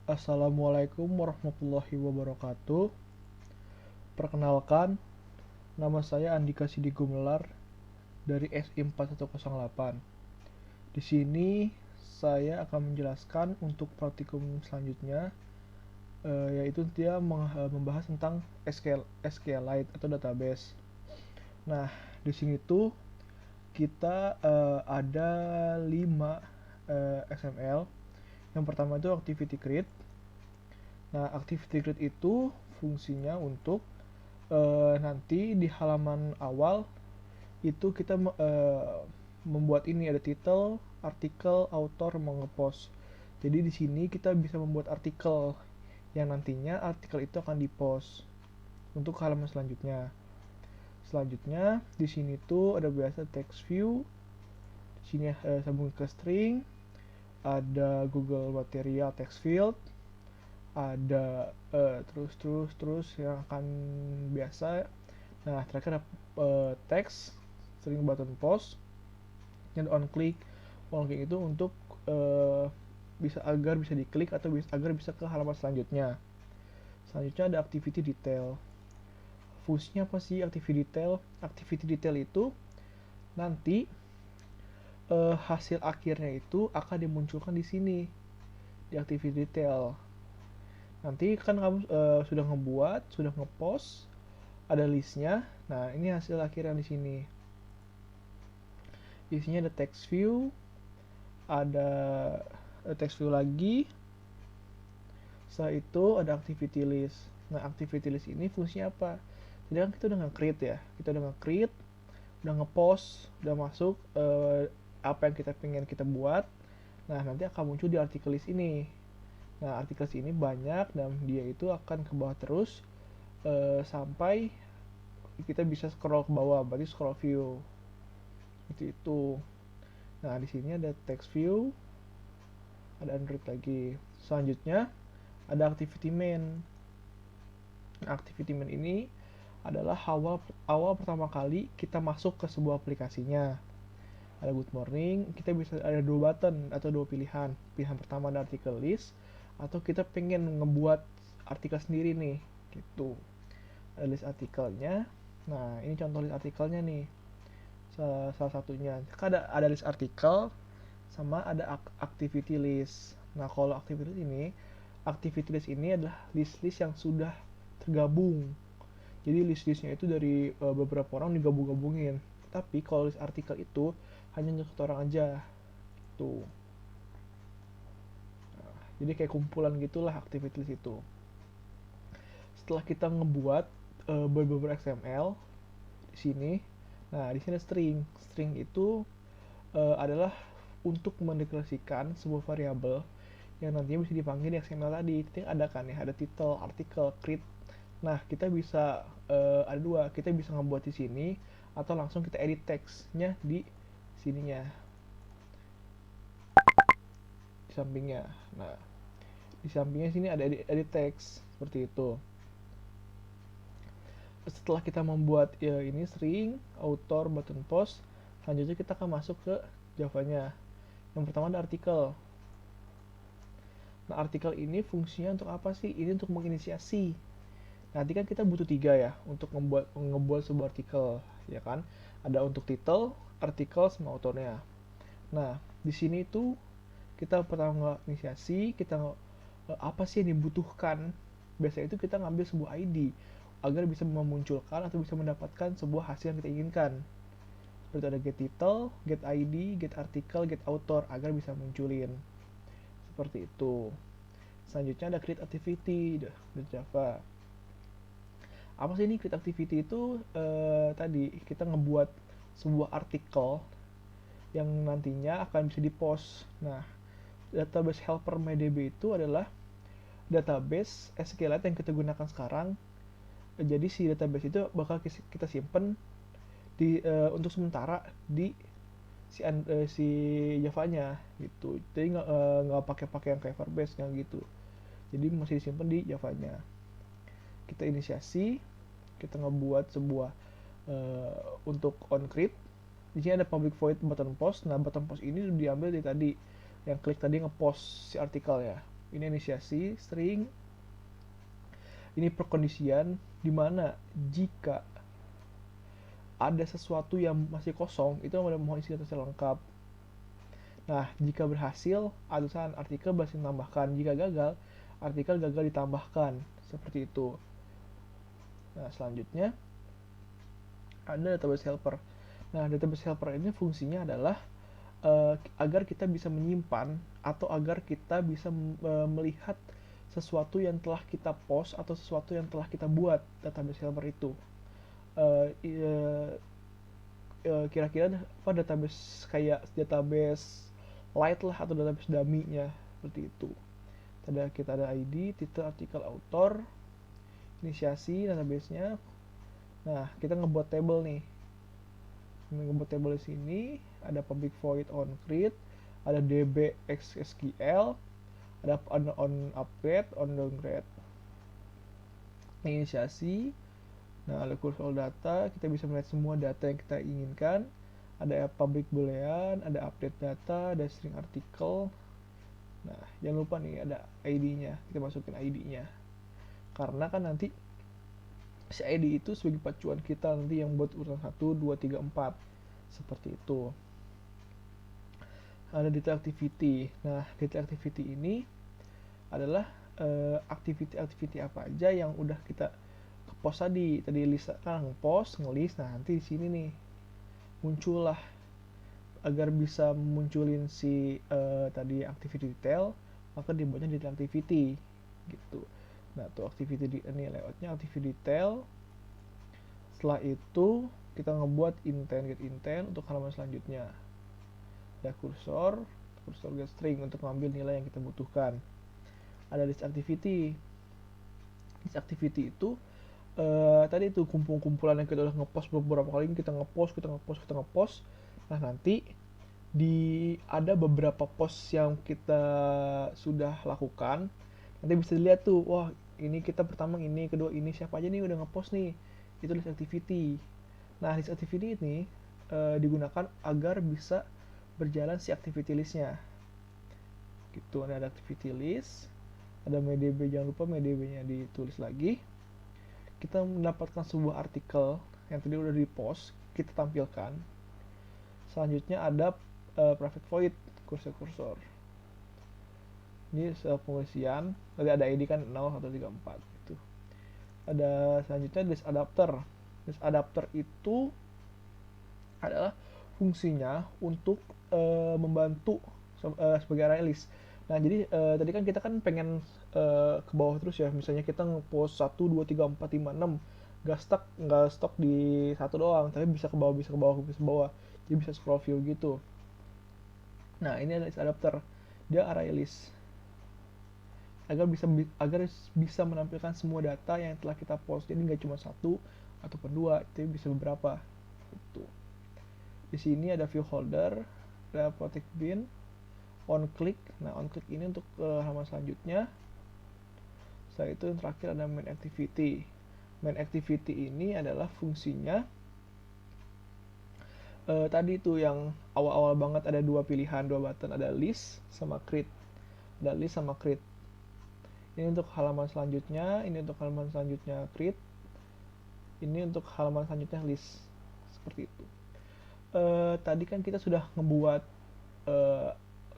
Assalamualaikum warahmatullahi wabarakatuh. Perkenalkan, nama saya Andika Sidi Gumelar dari SI 4108. Di sini saya akan menjelaskan untuk praktikum selanjutnya, yaitu dia membahas tentang SQLite atau database. Nah, di sini tuh kita ada 5 XML. Yang pertama itu activity create. Nah, activity create itu fungsinya untuk nanti di halaman awal itu kita membuat ini ada title, artikel, author, mau ngepost. Jadi di sini kita bisa membuat artikel yang nantinya artikel itu akan dipost untuk halaman selanjutnya. Selanjutnya di sini tuh ada biasa text view. Di sini sambung ke string, ada Google Material text field, ada terus yang akan biasa. Nah, terakhir ada text, string button post, dan on click itu untuk agar bisa diklik atau agar bisa ke halaman selanjutnya. Selanjutnya ada activity detail. Fungsinya apa sih activity detail? Activity detail itu nanti hasil akhirnya itu akan dimunculkan di sini di activity detail. Nanti kan kamu sudah ngebuat, sudah ngepost, ada listnya. Nah, ini hasil akhirnya di sini. Di sini ada text view, ada text view lagi. Setelah itu ada activity list. Nah, activity list ini fungsinya apa? Jadi kan kita udah nge-create ya. Kita udah nge-create, udah nge-post, udah masuk apa yang kita pengen kita buat. Nah, nanti akan muncul di artikel list ini. Nah, artikel list ini banyak dan dia itu akan ke bawah terus sampai kita bisa scroll ke bawah, berarti scroll view. Itu. Nah, di sini ada text view, ada Android lagi. Selanjutnya ada activity main. Activity main ini adalah awal pertama kali kita masuk ke sebuah aplikasinya. Ada good morning, kita bisa ada dua button atau dua pilihan. Pilihan pertama ada artikel list, atau kita pengen ngebuat artikel sendiri nih, gitu. Ada list artikelnya. Nah, ini contoh list artikelnya nih. Salah satunya. Ada list artikel sama ada activity list. Nah, kalau activity list ini adalah list-list yang sudah tergabung. Jadi list-listnya itu dari beberapa orang digabung-gabungin. Tapi kalau list artikel itu hanya untuk satu orang aja. Tuh. Nah, jadi kayak kumpulan gitulah activity list itu. Setelah kita ngebuat beberapa XML di sini, nah di sini ada string. String itu adalah untuk mendeklarasikan sebuah variabel yang nantinya bisa dipanggil di XML tadi. Itu ada kan ya, ada title, artikel, create. Nah, kita bisa ada dua, kita bisa ngebuat di sini atau langsung kita edit teksnya di sininya, di sampingnya. Nah, di sampingnya sini ada edit text seperti itu. Setelah kita membuat ya, ini string, author, button post, selanjutnya kita akan masuk ke Java-nya. Yang pertama ada artikel. Nah, artikel ini fungsinya untuk apa sih? Ini untuk menginisiasi. Nanti kan kita butuh 3 ya untuk ngebuat sebuah artikel, ya kan? Ada untuk title, artikel, sama autornya. Nah, di sini itu kita pertama inisiasi, kita apa sih yang dibutuhkan? Biasanya itu kita ngambil sebuah ID agar bisa memunculkan atau bisa mendapatkan sebuah hasil yang kita inginkan. Seperti ada get title, get ID, get article, get author agar bisa munculin. Seperti itu. Selanjutnya ada create activity di Java. Apa sih ini create activity itu? Tadi kita ngebuat sebuah artikel yang nantinya akan bisa dipost. Nah, database helper MyDB itu adalah database SQLite yang kita gunakan sekarang. Jadi si database itu bakal kita simpen untuk sementara di si Java-nya gitu. Jadi nggak pakai yang kayak Firebase nggak gitu. Jadi masih disimpan di Java-nya. Kita inisiasi, kita ngebuat sebuah untuk onCreate. Di sini ada public void button post. Nah, button post ini diambil dari tadi yang klik tadi ngepost si artikel ya. Ini inisiasi string, ini perkondisian dimana jika ada sesuatu yang masih kosong itu namanya mohon isi data lengkap. Nah, jika berhasil, atasan artikel berhasil ditambahkan. Jika gagal, artikel gagal ditambahkan. Seperti itu. Nah, selanjutnya ada database helper. Nah, database helper ini fungsinya adalah agar kita bisa menyimpan atau agar kita bisa melihat sesuatu yang telah kita post atau sesuatu yang telah kita buat database helper itu. Kira-kira apa database kayak database light lah atau database dummy-nya seperti itu. Kita ada ID, titel, artikel, author, inisiasi database-nya. Nah, kita ngebuat table nih. Ngebuat table di sini ada public void on create, ada db SQL, ada on upgrade, on downgrade. Inisiasi. Nah, ada kursor data, kita bisa melihat semua data yang kita inginkan. Ada public boolean, ada update data, ada string artikel. Nah, jangan lupa nih ada ID-nya, kita masukin ID-nya. Karena kan nanti si ID itu sebagai pacuan kita nanti yang buat urutan 1, 2, 3, 4. Seperti itu. Ada detail activity. Nah, detail activity ini adalah activity apa aja yang udah kita post tadi list kan ngepost ngelist. Nah, nanti di sini nih muncul lah agar bisa munculin si tadi activity detail, maka dibuatnya detail activity gitu. Nah, tuh activity ini layoutnya activity detail. Setelah itu kita ngebuat intent get intent untuk halaman selanjutnya. Ada kursor get string untuk mengambil nilai yang kita butuhkan. Ada list activity. List activity itu tadi itu kumpulan yang kita udah ngepost beberapa kali, kita ngepost. Nah, nanti ada beberapa post yang kita sudah lakukan, nanti bisa dilihat tuh, wah ini kita pertama ini, kedua ini, siapa aja nih udah ngepost nih, itu list activity. Nah, list activity ini digunakan agar bisa berjalan si activity listnya gitu. Ada activity list, ada MediaDB, jangan lupa MediaDB-nya ditulis lagi. Kita mendapatkan sebuah artikel yang tadi udah di post, kita tampilkan. Selanjutnya ada private void kursor. Ini pengisian, tadi ada ID kan 0, 1, 3, 4 gitu. Ada selanjutnya list adapter. List adapter itu adalah fungsinya untuk membantu sebagai array list. Nah, jadi tadi kan kita kan pengen ke bawah terus ya, misalnya kita ngepost 1, 2, 3, 4, 5, 6 nggak stok di satu doang, tapi bisa ke bawah, jadi bisa scroll view gitu. Nah, ini adalah list adapter, dia array list agar bisa menampilkan semua data yang telah kita post, jadi nggak cuma satu ataupun dua, tapi bisa beberapa gitu. Di sini ada view holder, ada protect bin, on click. Nah, on click ini untuk halaman selanjutnya. Setelah itu yang terakhir ada main activity. Main activity ini adalah fungsinya tadi itu yang awal-awal banget, ada dua pilihan, dua button, ada list sama create. Ada list sama create. Ini untuk halaman selanjutnya, ini untuk halaman selanjutnya create. Ini untuk halaman selanjutnya list. Seperti itu. Tadi kan kita sudah ngebuat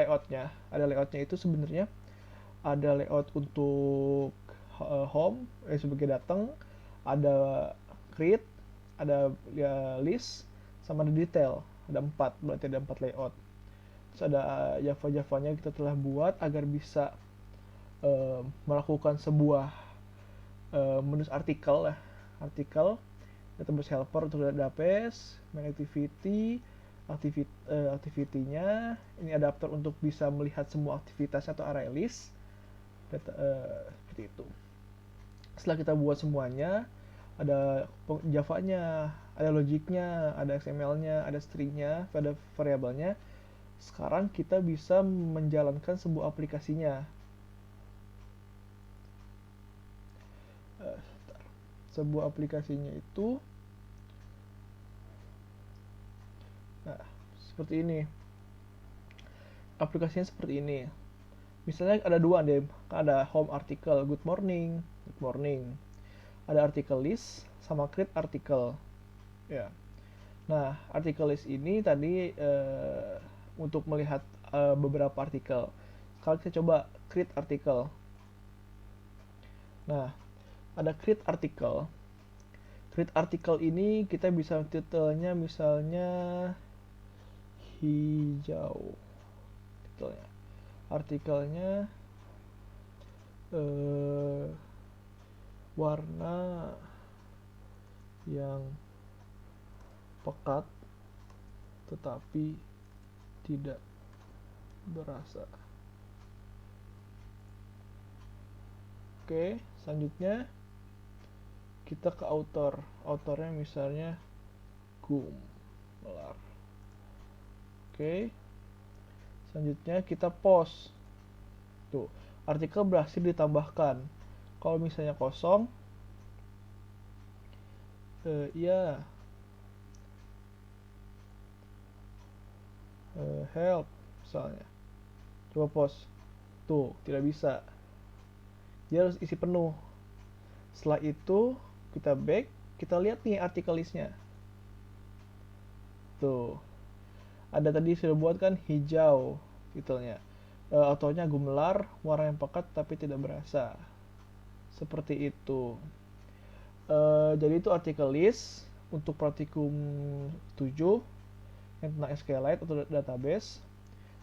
layoutnya. Ada layoutnya itu sebenarnya ada layout untuk home sebagai datang, ada create, ada list, sama ada detail. Ada 4, berarti ada 4 layout. Terus ada Java-Javanya kita telah buat agar bisa melakukan sebuah menu artikel database helper untuk database, main activity, activity-nya, ini adapter untuk bisa melihat semua aktivitas atau array list, seperti itu. Setelah kita buat semuanya, ada Java-nya, ada logiknya, ada XML-nya, ada string-nya, ada variabelnya. Sekarang kita bisa menjalankan sebuah aplikasinya. Sebuah aplikasinya itu seperti ini. Aplikasinya seperti ini. Misalnya ada dua deh, ada home article good morning, good morning. Ada article list sama create article. Ya. Nah, article list ini tadi untuk melihat beberapa artikel. Sekarang kita coba create article. Nah, ada create article. Create article ini kita bisa titelnya misalnya hijau. Titelnya. Artikelnya warna yang pekat tetapi tidak berasa. Oke, selanjutnya kita ke author. Authornya misalnya Gumelar. Oke. Selanjutnya kita post. Tuh, artikel berhasil ditambahkan. Kalau misalnya kosong, ya help misalnya. Coba post. Tuh, tidak bisa. Dia harus isi penuh. Setelah itu kita back, kita lihat nih artikel listnya. Tuh, ada tadi sudah buat kan hijau titelnya. Autornya Gumelar, warna yang pekat tapi tidak berasa. Seperti itu. Jadi itu artikel list untuk praktikum 7 yang tentang SQLite atau database.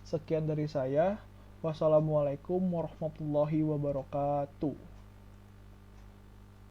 Sekian dari saya. Wassalamualaikum warahmatullahi wabarakatuh.